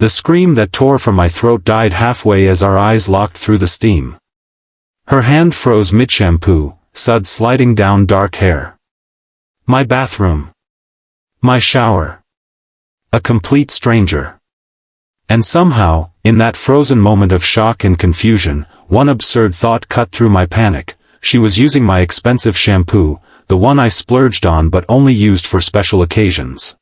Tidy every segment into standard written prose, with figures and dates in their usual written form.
The scream that tore from my throat died halfway as our eyes locked through the steam. Her hand froze mid-shampoo, suds sliding down dark hair. My bathroom. My shower. A complete stranger. And somehow, in that frozen moment of shock and confusion, one absurd thought cut through my panic. She was using my expensive shampoo, the one I splurged on but only used for special occasions.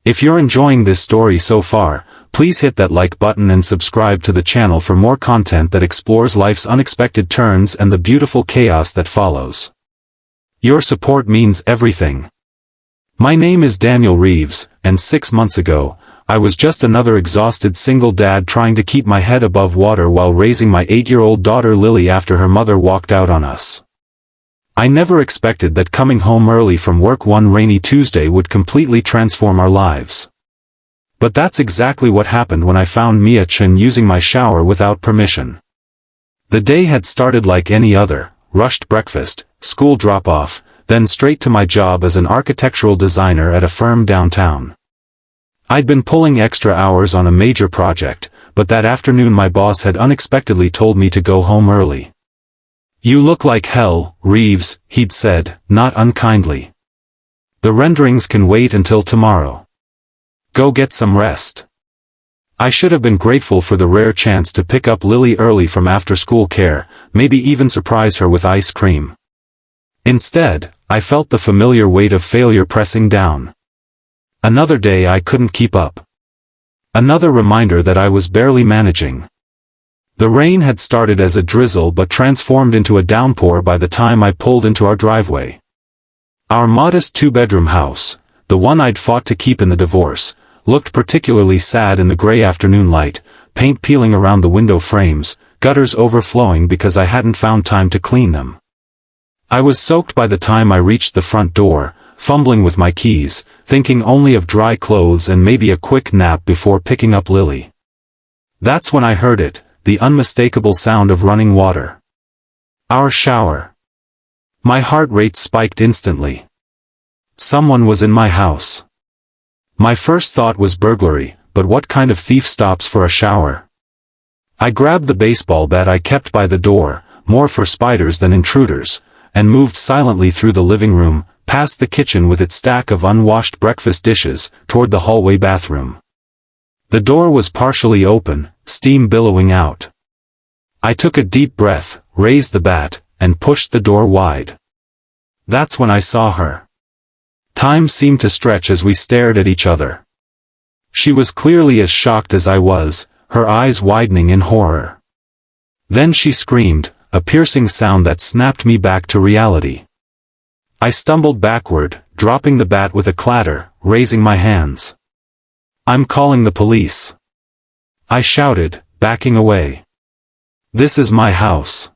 If you're enjoying this story so far, please hit that like button and subscribe to the channel for more content that explores life's unexpected turns and the beautiful chaos that follows. Your support means everything. My name is Daniel Reeves, and 6 months ago, I was just another exhausted single dad trying to keep my head above water while raising my 8-year-old daughter Lily after her mother walked out on us. I never expected that coming home early from work one rainy Tuesday would completely transform our lives. But that's exactly what happened when I found Chen using my shower without permission. The day had started like any other: rushed breakfast, school drop-off, then straight to my job as an architectural designer at a firm downtown. I'd been pulling extra hours on a major project, but that afternoon my boss had unexpectedly told me to go home early. "You look like hell, Reeves," he'd said, not unkindly. "The renderings can wait until tomorrow. Go get some rest." I should have been grateful for the rare chance to pick up Lily early from after-school care, maybe even surprise her with ice cream. Instead, I felt the familiar weight of failure pressing down. Another day I couldn't keep up. Another reminder that I was barely managing. The rain had started as a drizzle but transformed into a downpour by the time I pulled into our driveway. Our modest 2-bedroom house, the one I'd fought to keep in the divorce, looked particularly sad in the gray afternoon light, paint peeling around the window frames, gutters overflowing because I hadn't found time to clean them. I was soaked by the time I reached the front door, fumbling with my keys, thinking only of dry clothes and maybe a quick nap before picking up Lily. That's when I heard it, the unmistakable sound of running water. Our shower. My heart rate spiked instantly. Someone was in my house. My first thought was burglary, but what kind of thief stops for a shower? I grabbed the baseball bat I kept by the door, more for spiders than intruders, and moved silently through the living room, past the kitchen with its stack of unwashed breakfast dishes, toward the hallway bathroom. The door was partially open, steam billowing out. I took a deep breath, raised the bat, and pushed the door wide. That's when I saw her. Time seemed to stretch as we stared at each other. She was clearly as shocked as I was, her eyes widening in horror. Then she screamed, a piercing sound that snapped me back to reality. I stumbled backward, dropping the bat with a clatter, raising my hands. "I'm calling the police," I shouted, backing away. "This is my house."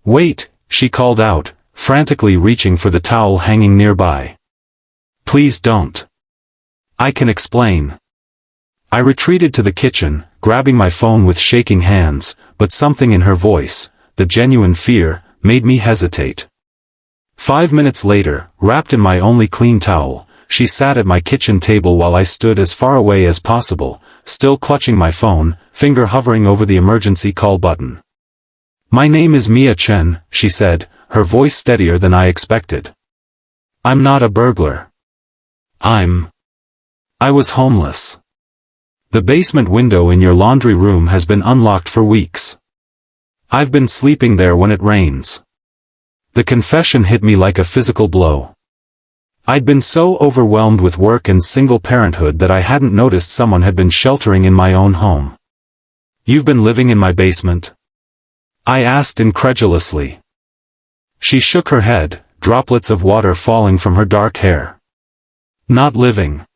"Wait," she called out, frantically reaching for the towel hanging nearby. "Please don't. I can explain." I retreated to the kitchen, grabbing my phone with shaking hands, but something in her voice, the genuine fear, made me hesitate. 5 minutes later, wrapped in my only clean towel, she sat at my kitchen table while I stood as far away as possible, still clutching my phone, finger hovering over the emergency call button. "My name is Chen," she said, her voice steadier than I expected. "I'm not a burglar. I was homeless. The basement window in your laundry room has been unlocked for weeks. I've been sleeping there when it rains." The confession hit me like a physical blow. I'd been so overwhelmed with work and single parenthood that I hadn't noticed someone had been sheltering in my own home. "You've been living in my basement?" I asked incredulously. She shook her head, droplets of water falling from her dark hair. "Not living.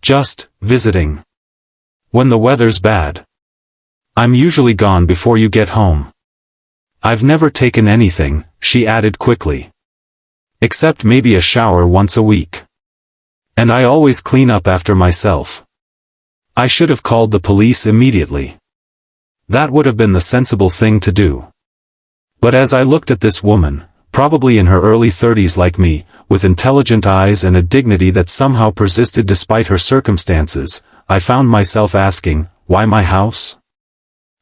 Just visiting. When the weather's bad. I'm usually gone before you get home. I've never taken anything," she added quickly. "Except maybe a shower once a week. And I always clean up after myself." I should have called the police immediately. That would have been the sensible thing to do. But as I looked at this woman, probably in her early 30s like me, with intelligent eyes and a dignity that somehow persisted despite her circumstances, I found myself asking, why my house?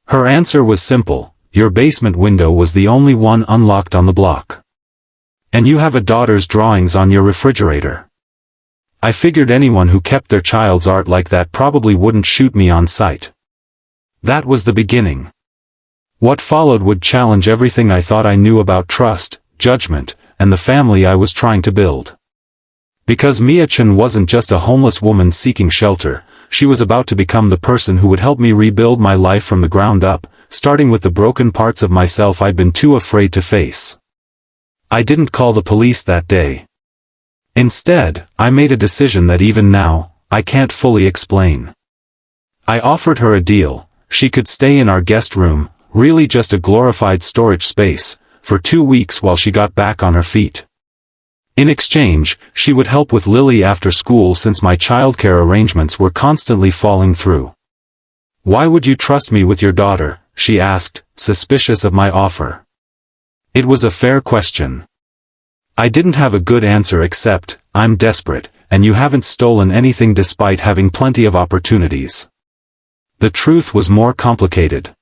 Her answer was simple: your basement window was the only one unlocked on the block. And you have a daughter's drawings on your refrigerator. I figured anyone who kept their child's art like that probably wouldn't shoot me on sight. That was the beginning. What followed would challenge everything I thought I knew about trust, judgment, and the family I was trying to build. Because Chen wasn't just a homeless woman seeking shelter, she was about to become the person who would help me rebuild my life from the ground up, starting with the broken parts of myself I'd been too afraid to face. I didn't call the police that day. Instead, I made a decision that even now, I can't fully explain. I offered her a deal: she could stay in our guest room, really just a glorified storage space, for 2 weeks while she got back on her feet. In exchange, she would help with Lily after school since my childcare arrangements were constantly falling through. "Why would you trust me with your daughter?" she asked, suspicious of my offer. It was a fair question. I didn't have a good answer except, "I'm desperate, and you haven't stolen anything despite having plenty of opportunities." The truth was more complicated.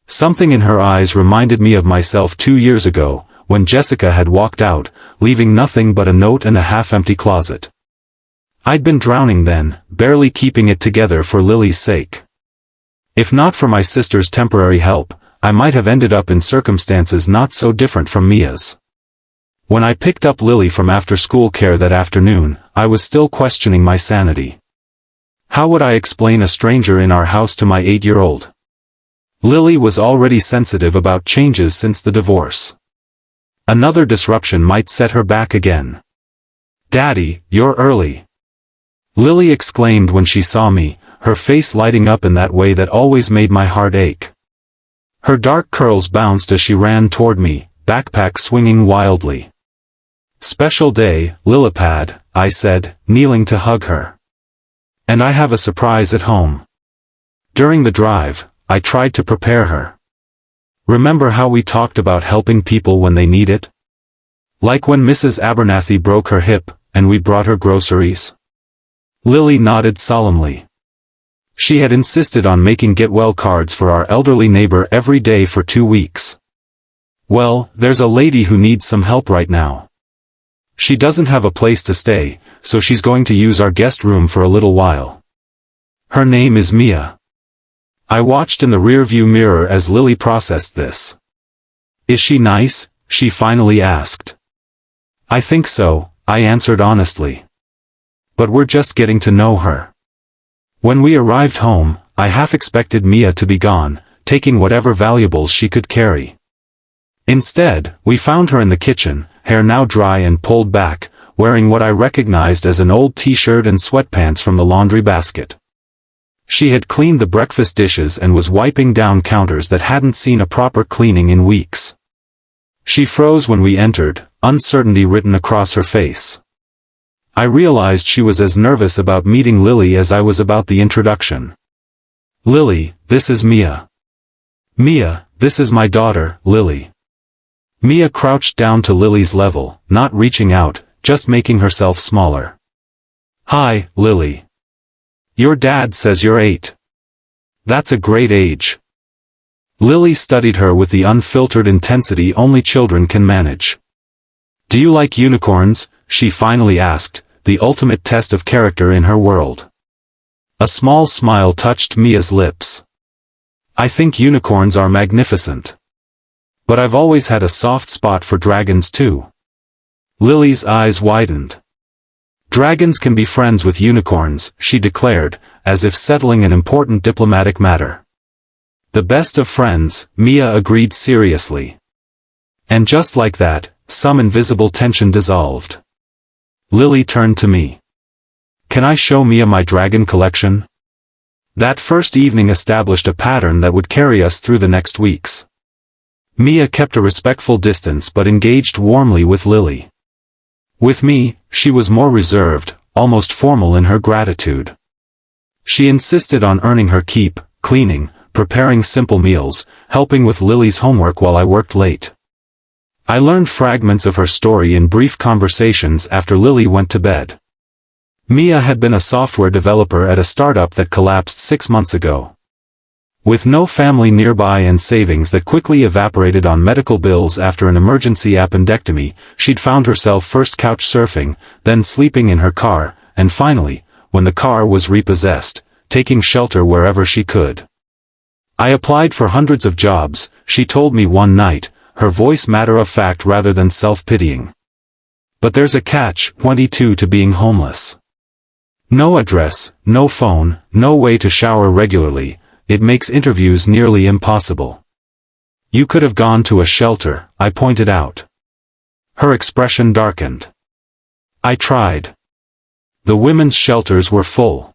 Something in her eyes reminded me of myself 2 years ago, when Jessica had walked out, leaving nothing but a note and a half-empty closet. I'd been drowning then, barely keeping it together for Lily's sake. If not for my sister's temporary help, I might have ended up in circumstances not so different from Mia's. When I picked up Lily from after-school care that afternoon, I was still questioning my sanity. How would I explain a stranger in our house to my 8-year-old? Lily was already sensitive about changes since the divorce. Another disruption might set her back again. "Daddy, you're early," Lily exclaimed when she saw me, her face lighting up in that way that always made my heart ache. Her dark curls bounced as she ran toward me, backpack swinging wildly. "Special day, Lillipad," I said, kneeling to hug her. "And I have a surprise at home." During the drive, I tried to prepare her. "Remember how we talked about helping people when they need it? Like when Mrs. Abernathy broke her hip, and we brought her groceries?" Lily nodded solemnly. She had insisted on making get-well cards for our elderly neighbor every day for 2 weeks. "Well, there's a lady who needs some help right now. She doesn't have a place to stay, so she's going to use our guest room for a little while. Her name is Mia." I watched in the rearview mirror as Lily processed this. "Is she nice?" she finally asked. "I think so," I answered honestly. "But we're just getting to know her." When we arrived home, I half expected Mia to be gone, taking whatever valuables she could carry. Instead, we found her in the kitchen, hair now dry and pulled back, wearing what I recognized as an old t-shirt and sweatpants from the laundry basket. She had cleaned the breakfast dishes and was wiping down counters that hadn't seen a proper cleaning in weeks. She froze when we entered, uncertainty written across her face. I realized she was as nervous about meeting Lily as I was about the introduction. "Lily, this is Mia." "Mia, this is my daughter, Lily." Mia crouched down to Lily's level, not reaching out, just making herself smaller. "Hi, Lily. Your dad says you're 8. That's a great age." Lily studied her with the unfiltered intensity only children can manage. "Do you like unicorns?" she finally asked, the ultimate test of character in her world. A small smile touched Mia's lips. "I think unicorns are magnificent. But I've always had a soft spot for dragons too." Lily's eyes widened. "Dragons can be friends with unicorns," she declared, as if settling an important diplomatic matter. "The best of friends," Mia agreed seriously. And just like that, some invisible tension dissolved. Lily turned to me. "Can I show Mia my dragon collection?" That first evening established a pattern that would carry us through the next weeks. Mia kept a respectful distance but engaged warmly with Lily. With me, she was more reserved, almost formal in her gratitude. She insisted on earning her keep, cleaning, preparing simple meals, helping with Lily's homework while I worked late. I learned fragments of her story in brief conversations after Lily went to bed. Mia had been a software developer at a startup that collapsed 6 months ago. With no family nearby and savings that quickly evaporated on medical bills after an emergency appendectomy, she'd found herself first couch surfing, then sleeping in her car, and finally, when the car was repossessed, taking shelter wherever she could. I applied for hundreds of jobs, she told me one night, her voice matter-of-fact rather than self-pitying. But there's a catch, 22, to being homeless. No address, no phone, no way to shower regularly. It makes interviews nearly impossible. You could have gone to a shelter, I pointed out. Her expression darkened. I tried. The women's shelters were full.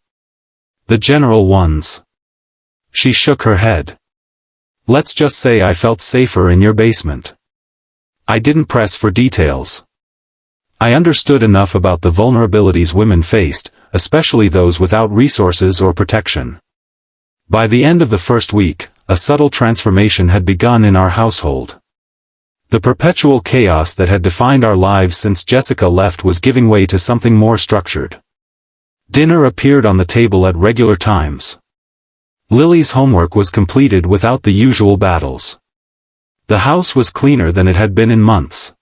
The general ones. She shook her head. Let's just say I felt safer in your basement. I didn't press for details. I understood enough about the vulnerabilities women faced, especially those without resources or protection. By the end of the first week, a subtle transformation had begun in our household. The perpetual chaos that had defined our lives since Jessica left was giving way to something more structured. Dinner appeared on the table at regular times. Lily's homework was completed without the usual battles. The house was cleaner than it had been in months.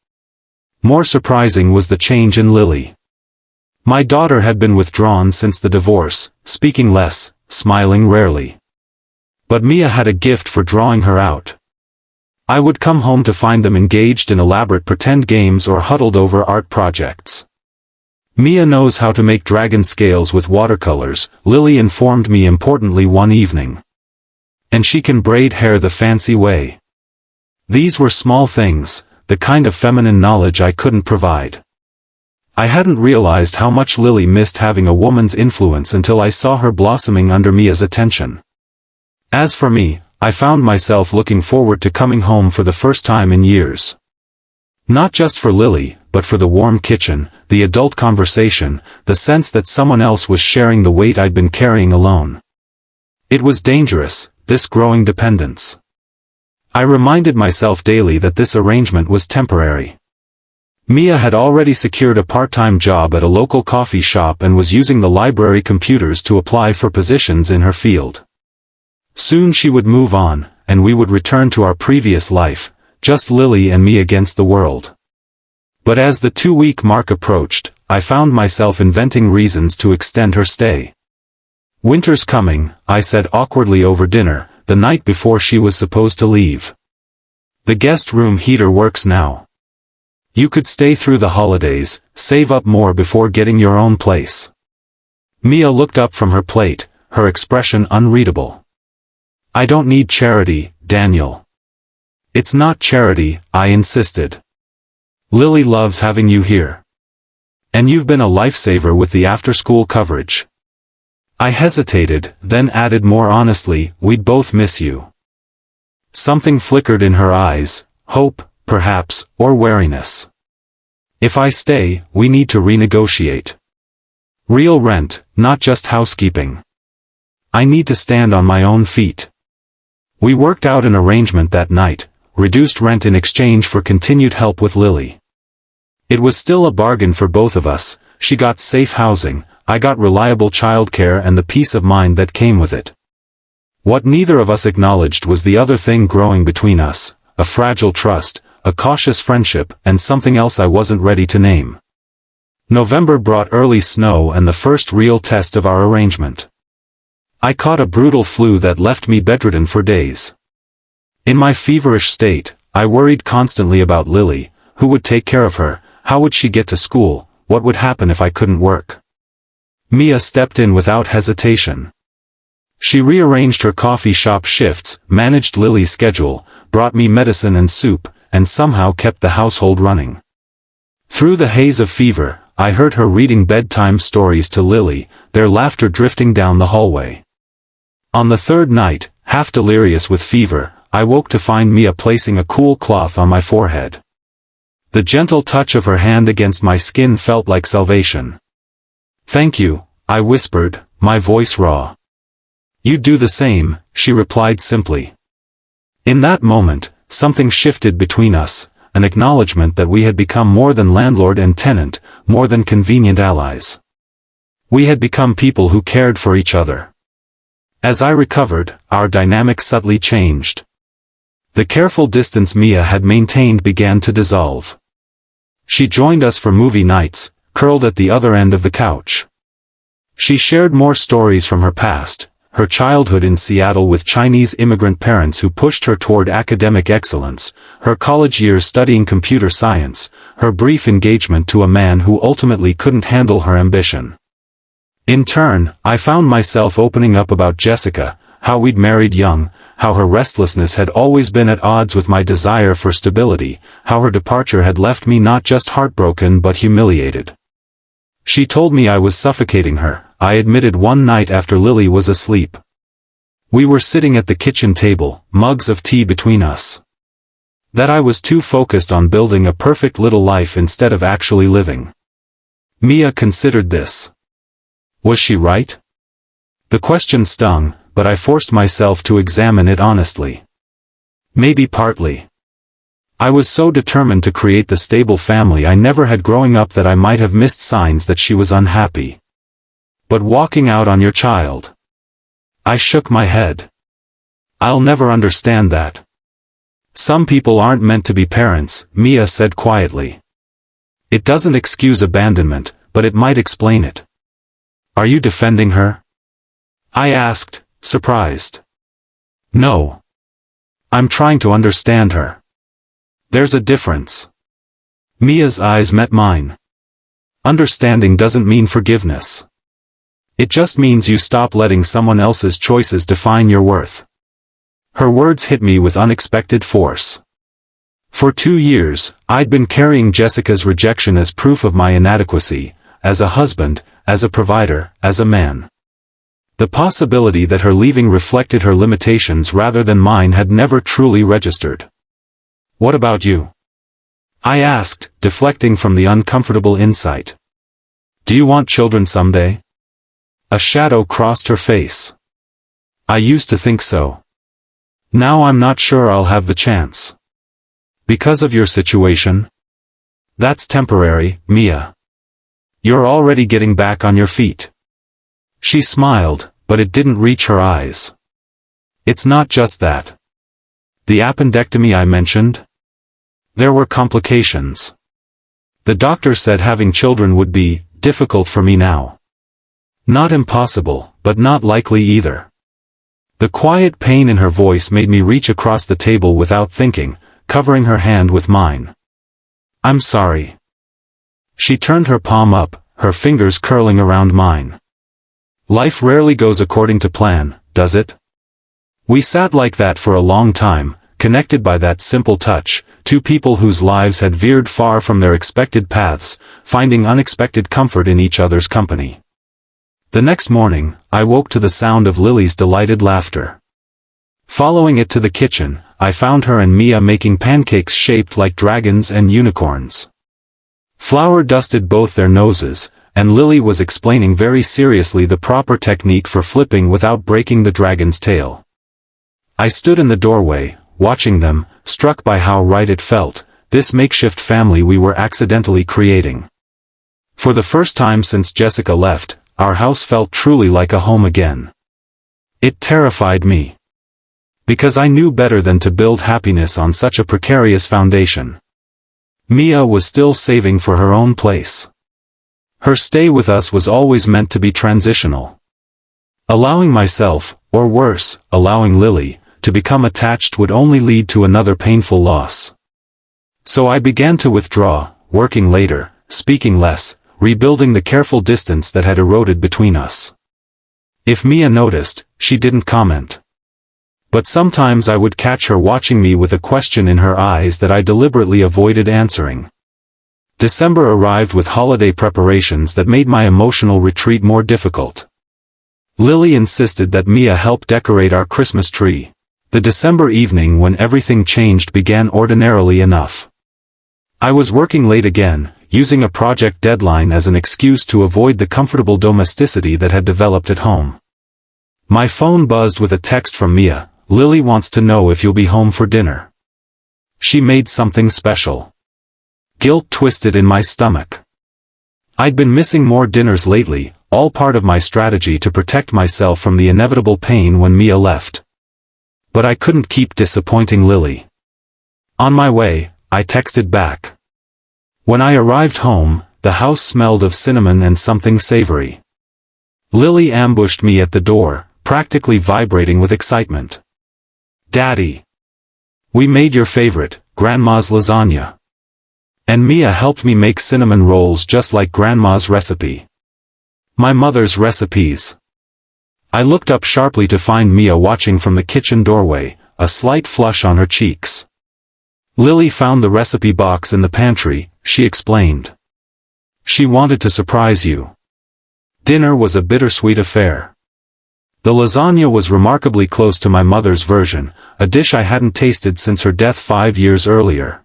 More surprising was the change in Lily. My daughter had been withdrawn since the divorce, speaking less, smiling rarely. But Mia had a gift for drawing her out. I would come home to find them engaged in elaborate pretend games or huddled over art projects. Mia knows how to make dragon scales with watercolors, Lily informed me importantly one evening. And she can braid hair the fancy way. These were small things, the kind of feminine knowledge I couldn't provide. I hadn't realized how much Lily missed having a woman's influence until I saw her blossoming under Mia's attention. As for me, I found myself looking forward to coming home for the first time in years. Not just for Lily, but for the warm kitchen, the adult conversation, the sense that someone else was sharing the weight I'd been carrying alone. It was dangerous, this growing dependence. I reminded myself daily that this arrangement was temporary. Mia had already secured a part-time job at a local coffee shop and was using the library computers to apply for positions in her field. Soon she would move on, and we would return to our previous life, just Lily and me against the world. But as the 2-week mark approached, I found myself inventing reasons to extend her stay. Winter's coming, I said awkwardly over dinner, the night before she was supposed to leave. The guest room heater works now. You could stay through the holidays, save up more before getting your own place. Mia looked up from her plate, her expression unreadable. I don't need charity, Daniel. It's not charity, I insisted. Lily loves having you here. And you've been a lifesaver with the after-school coverage. I hesitated, then added more honestly, we'd both miss you. Something flickered in her eyes, hope, perhaps, or wariness. If I stay, we need to renegotiate. Real rent, not just housekeeping. I need to stand on my own feet. We worked out an arrangement that night, reduced rent in exchange for continued help with Lily. It was still a bargain for both of us, she got safe housing, I got reliable childcare and the peace of mind that came with it. What neither of us acknowledged was the other thing growing between us, a fragile trust, a cautious friendship, and something else I wasn't ready to name. November brought early snow and the first real test of our arrangement. I caught a brutal flu that left me bedridden for days. In my feverish state, I worried constantly about Lily, who would take care of her, how would she get to school, what would happen if I couldn't work. Mia stepped in without hesitation. She rearranged her coffee shop shifts, managed Lily's schedule, brought me medicine and soup, and somehow kept the household running. Through the haze of fever, I heard her reading bedtime stories to Lily, their laughter drifting down the hallway. On the third night, half delirious with fever, I woke to find Mia placing a cool cloth on my forehead. The gentle touch of her hand against my skin felt like salvation. Thank you, I whispered, my voice raw. You'd do the same, she replied simply. In that moment, something shifted between us, an acknowledgement that we had become more than landlord and tenant, more than convenient allies. We had become people who cared for each other. As I recovered, our dynamic subtly changed. The careful distance Mia had maintained began to dissolve. She joined us for movie nights, curled at the other end of the couch. She shared more stories from her past, her childhood in Seattle with Chinese immigrant parents who pushed her toward academic excellence, her college years studying computer science, her brief engagement to a man who ultimately couldn't handle her ambition. In turn, I found myself opening up about Jessica, how we'd married young, how her restlessness had always been at odds with my desire for stability, how her departure had left me not just heartbroken but humiliated. She told me I was suffocating her, I admitted one night after Lily was asleep. We were sitting at the kitchen table, mugs of tea between us. That I was too focused on building a perfect little life instead of actually living. Mia considered this. Was she right? The question stung, but I forced myself to examine it honestly. Maybe partly. I was so determined to create the stable family I never had growing up that I might have missed signs that she was unhappy. But walking out on your child. I shook my head. I'll never understand that. Some people aren't meant to be parents, Mia said quietly. It doesn't excuse abandonment, but it might explain it. Are you defending her? I asked, surprised. No. I'm trying to understand her. There's a difference. Mia's eyes met mine. Understanding doesn't mean forgiveness. It just means you stop letting someone else's choices define your worth. Her words hit me with unexpected force. For 2 years, I'd been carrying Jessica's rejection as proof of my inadequacy, as a husband, as a provider, as a man. The possibility that her leaving reflected her limitations rather than mine had never truly registered. What about you? I asked, deflecting from the uncomfortable insight. Do you want children someday? A shadow crossed her face. I used to think so. Now I'm not sure I'll have the chance. Because of your situation? That's temporary, Mia. You're already getting back on your feet. She smiled, but it didn't reach her eyes. It's not just that. The appendectomy I mentioned? There were complications. The doctor said having children would be difficult for me now. Not impossible, but not likely either. The quiet pain in her voice made me reach across the table without thinking, covering her hand with mine. I'm sorry. She turned her palm up, her fingers curling around mine. Life rarely goes according to plan, does it? We sat like that for a long time, connected by that simple touch, two people whose lives had veered far from their expected paths, finding unexpected comfort in each other's company. The next morning, I woke to the sound of Lily's delighted laughter. Following it to the kitchen, I found her and Mia making pancakes shaped like dragons and unicorns. Flour dusted both their noses, and Lily was explaining very seriously the proper technique for flipping without breaking the dragon's tail. I stood in the doorway, watching them, struck by how right it felt, this makeshift family we were accidentally creating. For the first time since Jessica left, our house felt truly like a home again. It terrified me. Because I knew better than to build happiness on such a precarious foundation. Mia was still saving for her own place. Her stay with us was always meant to be transitional. Allowing myself, or worse, allowing Lily, to become attached would only lead to another painful loss. So I began to withdraw, working later, speaking less, rebuilding the careful distance that had eroded between us. If Mia noticed, she didn't comment. But sometimes I would catch her watching me with a question in her eyes that I deliberately avoided answering. December arrived with holiday preparations that made my emotional retreat more difficult. Lily insisted that Mia help decorate our Christmas tree. The December evening when everything changed began ordinarily enough. I was working late again, using a project deadline as an excuse to avoid the comfortable domesticity that had developed at home. My phone buzzed with a text from Mia. Lily wants to know if you'll be home for dinner. She made something special. Guilt twisted in my stomach. I'd been missing more dinners lately, all part of my strategy to protect myself from the inevitable pain when Mia left. But I couldn't keep disappointing Lily. On my way, I texted back. When I arrived home, the house smelled of cinnamon and something savory. Lily ambushed me at the door, practically vibrating with excitement. Daddy! We made your favorite, Grandma's lasagna. And Mia helped me make cinnamon rolls just like Grandma's recipe. My mother's recipes. I looked up sharply to find Mia watching from the kitchen doorway, a slight flush on her cheeks. Lily found the recipe box in the pantry, she explained. She wanted to surprise you. Dinner was a bittersweet affair. The lasagna was remarkably close to my mother's version, a dish I hadn't tasted since her death 5 years earlier.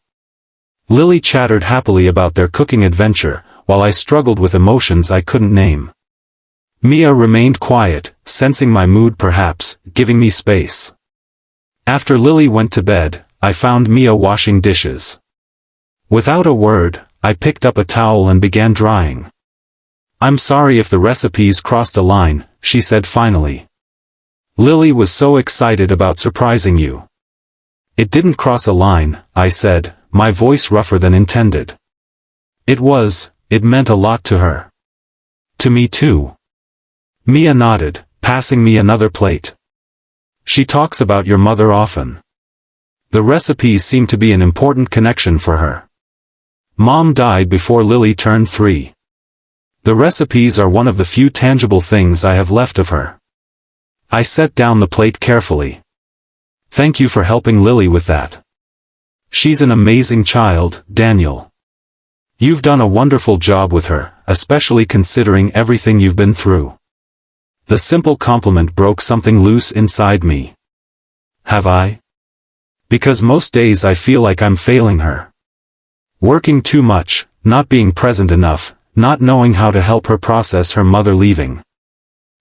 Lily chattered happily about their cooking adventure, while I struggled with emotions I couldn't name. Mia remained quiet, sensing my mood perhaps, giving me space. After Lily went to bed, I found Mia washing dishes. Without a word, I picked up a towel and began drying. I'm sorry if the recipes crossed a line, she said finally. Lily was so excited about surprising you. It didn't cross a line, I said, my voice rougher than intended. It meant a lot to her. To me too. Mia nodded, passing me another plate. She talks about your mother often. The recipes seem to be an important connection for her. Mom died before Lily turned 3. The recipes are one of the few tangible things I have left of her. I set down the plate carefully. Thank you for helping Lily with that. She's an amazing child, Daniel. You've done a wonderful job with her, especially considering everything you've been through. The simple compliment broke something loose inside me. Have I? Because most days I feel like I'm failing her. Working too much, not being present enough, not knowing how to help her process her mother leaving.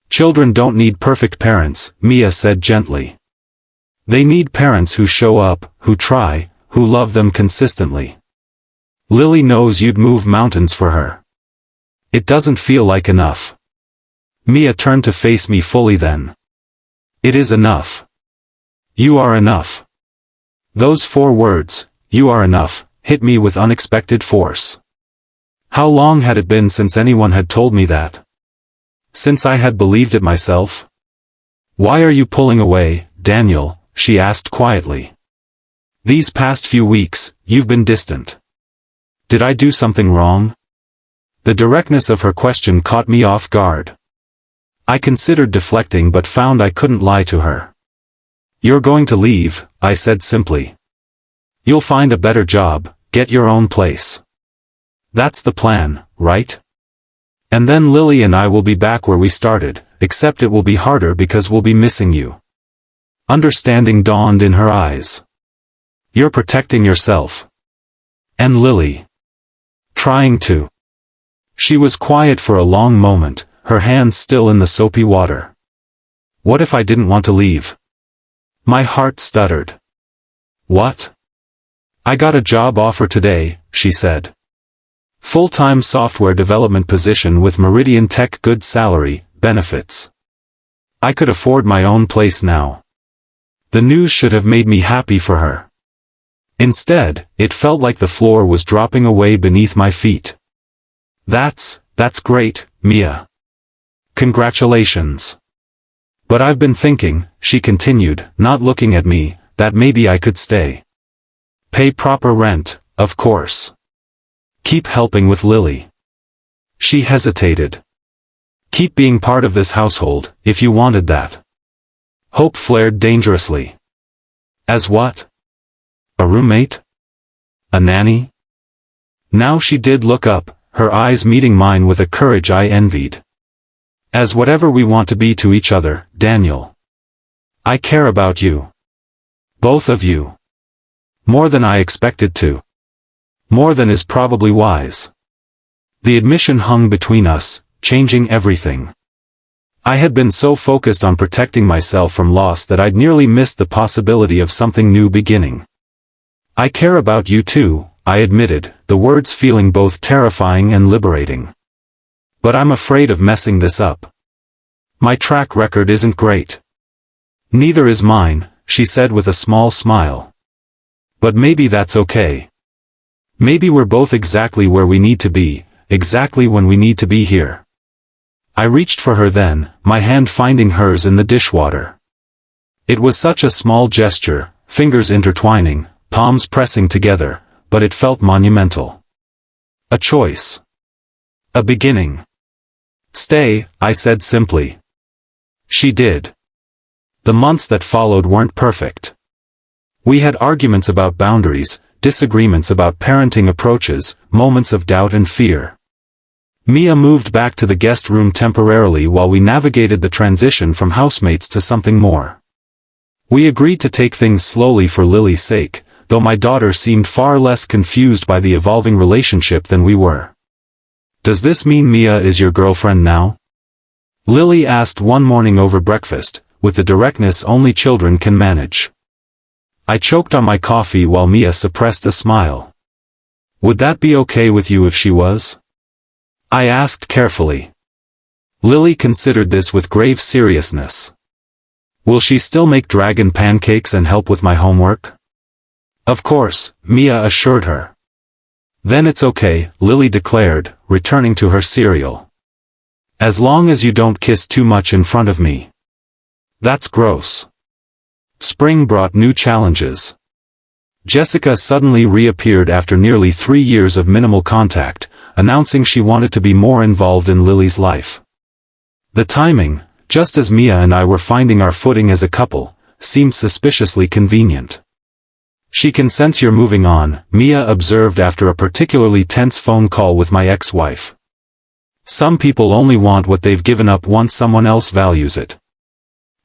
Children don't need perfect parents, Mia said gently. They need parents who show up, who try, who love them consistently. Lily knows you'd move mountains for her. It doesn't feel like enough. Mia turned to face me fully then. It is enough. You are enough. Those 4 words, you are enough, hit me with unexpected force. How long had it been since anyone had told me that? Since I had believed it myself? Why are you pulling away, Daniel? She asked quietly. These past few weeks, you've been distant. Did I do something wrong? The directness of her question caught me off guard. I considered deflecting but found I couldn't lie to her. You're going to leave, I said simply. You'll find a better job, get your own place. That's the plan, right? And then Lily and I will be back where we started, except it will be harder because we'll be missing you. Understanding dawned in her eyes. You're protecting yourself. And Lily. Trying to. She was quiet for a long moment, her hands still in the soapy water. What if I didn't want to leave? My heart stuttered. What? I got a job offer today, she said. Full-time software development position with Meridian Tech, good salary, benefits. I could afford my own place now. The news should have made me happy for her. Instead, it felt like the floor was dropping away beneath my feet. That's great, Mia. Congratulations. But I've been thinking, she continued, not looking at me, that maybe I could stay. Pay proper rent, of course. Keep helping with Lily. She hesitated. Keep being part of this household, if you wanted that. Hope flared dangerously. As what? A roommate? A nanny? Now she did look up, her eyes meeting mine with a courage I envied. As whatever we want to be to each other, Daniel. I care about you. Both of you. More than I expected to. More than is probably wise. The admission hung between us, changing everything. I had been so focused on protecting myself from loss that I'd nearly missed the possibility of something new beginning. I care about you too, I admitted, the words feeling both terrifying and liberating. But I'm afraid of messing this up. My track record isn't great. Neither is mine, she said with a small smile. But maybe that's okay. Maybe we're both exactly where we need to be, exactly when we need to be here. I reached for her then, my hand finding hers in the dishwater. It was such a small gesture, fingers intertwining, palms pressing together, but it felt monumental. A choice. A beginning. Stay, I said simply. She did. The months that followed weren't perfect. We had arguments about boundaries, disagreements about parenting approaches, moments of doubt and fear. Mia moved back to the guest room temporarily while we navigated the transition from housemates to something more. We agreed to take things slowly for Lily's sake, though my daughter seemed far less confused by the evolving relationship than we were. Does this mean Mia is your girlfriend now? Lily asked one morning over breakfast, with the directness only children can manage. I choked on my coffee while Mia suppressed a smile. Would that be okay with you if she was? I asked carefully. Lily considered this with grave seriousness. Will she still make dragon pancakes and help with my homework? Of course, Mia assured her. Then it's okay, Lily declared, returning to her cereal. As long as you don't kiss too much in front of me. That's gross. Spring brought new challenges. Jessica suddenly reappeared after nearly 3 years of minimal contact, announcing she wanted to be more involved in Lily's life. The timing, just as Mia and I were finding our footing as a couple, seemed suspiciously convenient. She can sense you're moving on, Mia observed after a particularly tense phone call with my ex-wife. Some people only want what they've given up once someone else values it.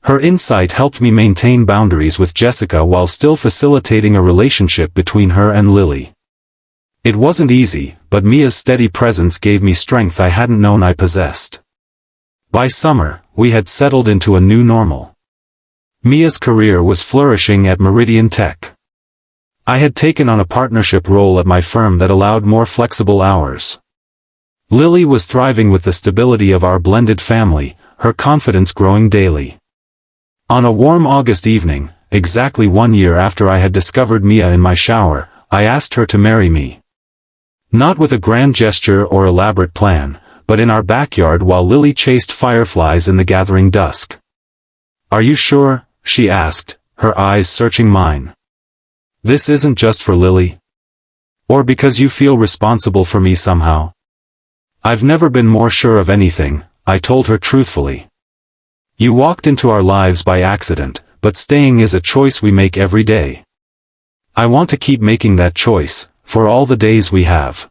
Her insight helped me maintain boundaries with Jessica while still facilitating a relationship between her and Lily. It wasn't easy, but Mia's steady presence gave me strength I hadn't known I possessed. By summer, we had settled into a new normal. Mia's career was flourishing at Meridian Tech. I had taken on a partnership role at my firm that allowed more flexible hours. Lily was thriving with the stability of our blended family, her confidence growing daily. On a warm August evening, exactly 1 year after I had discovered Mia in my shower, I asked her to marry me. Not with a grand gesture or elaborate plan, but in our backyard while Lily chased fireflies in the gathering dusk. Are you sure? She asked, her eyes searching mine. This isn't just for Lily? Or because you feel responsible for me somehow? I've never been more sure of anything, I told her truthfully. You walked into our lives by accident, but staying is a choice we make every day. I want to keep making that choice, for all the days we have.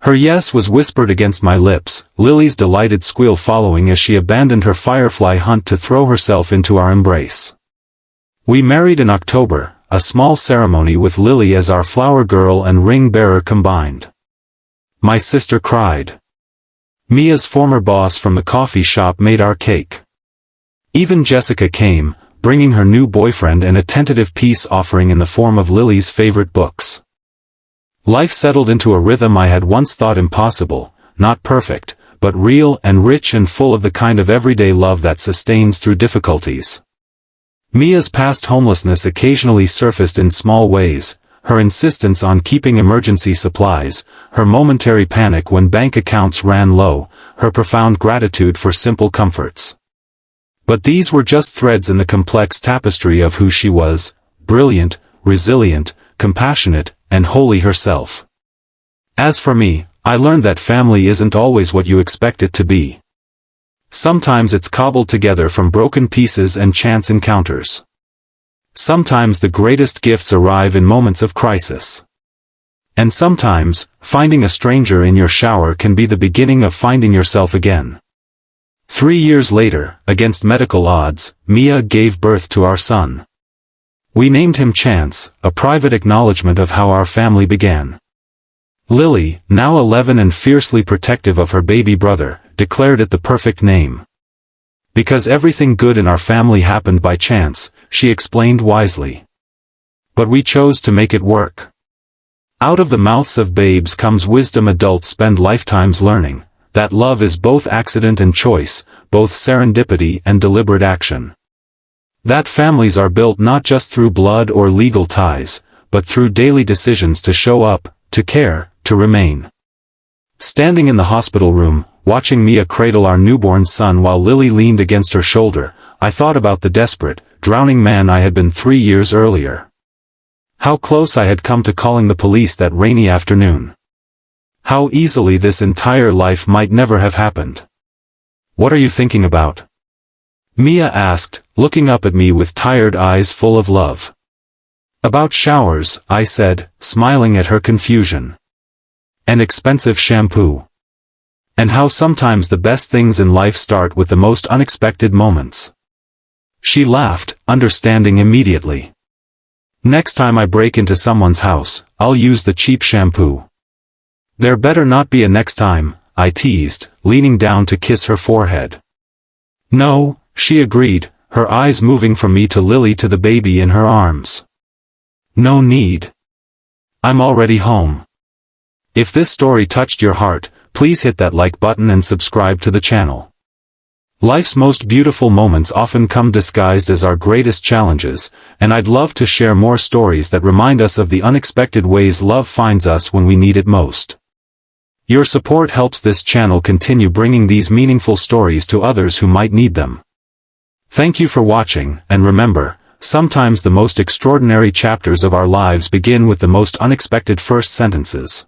Her yes was whispered against my lips, Lily's delighted squeal following as she abandoned her firefly hunt to throw herself into our embrace. We married in October, a small ceremony with Lily as our flower girl and ring bearer combined. My sister cried. Mia's former boss from the coffee shop made our cake. Even Jessica came, bringing her new boyfriend and a tentative peace offering in the form of Lily's favorite books. Life settled into a rhythm I had once thought impossible, not perfect, but real and rich and full of the kind of everyday love that sustains through difficulties. Mia's past homelessness occasionally surfaced in small ways, her insistence on keeping emergency supplies, her momentary panic when bank accounts ran low, her profound gratitude for simple comforts. But these were just threads in the complex tapestry of who she was, brilliant, resilient, compassionate, and wholly herself. As for me, I learned that family isn't always what you expect it to be. Sometimes it's cobbled together from broken pieces and chance encounters. Sometimes the greatest gifts arrive in moments of crisis. And sometimes, finding a stranger in your shower can be the beginning of finding yourself again. 3 years later, against medical odds, Mia gave birth to our son. We named him Chance, a private acknowledgement of how our family began. Lily, now 11 and fiercely protective of her baby brother, declared it the perfect name. Because everything good in our family happened by chance, she explained wisely. But we chose to make it work. Out of the mouths of babes comes wisdom adults spend lifetimes learning, that love is both accident and choice, both serendipity and deliberate action. That families are built not just through blood or legal ties, but through daily decisions to show up, to care, to remain. Standing in the hospital room, watching Mia cradle our newborn son while Lily leaned against her shoulder, I thought about the desperate, drowning man I had been 3 years earlier. How close I had come to calling the police that rainy afternoon. How easily this entire life might never have happened. "What are you thinking about?" Mia asked, looking up at me with tired eyes full of love. "About showers," I said, smiling at her confusion. "And expensive shampoo. And how sometimes the best things in life start with the most unexpected moments." She laughed, understanding immediately. "Next time I break into someone's house, I'll use the cheap shampoo." "There better not be a next time," I teased, leaning down to kiss her forehead. "No," she agreed, her eyes moving from me to Lily to the baby in her arms. "No need. I'm already home." If this story touched your heart, please hit that like button and subscribe to the channel. Life's most beautiful moments often come disguised as our greatest challenges, and I'd love to share more stories that remind us of the unexpected ways love finds us when we need it most. Your support helps this channel continue bringing these meaningful stories to others who might need them. Thank you for watching, and remember, sometimes the most extraordinary chapters of our lives begin with the most unexpected first sentences.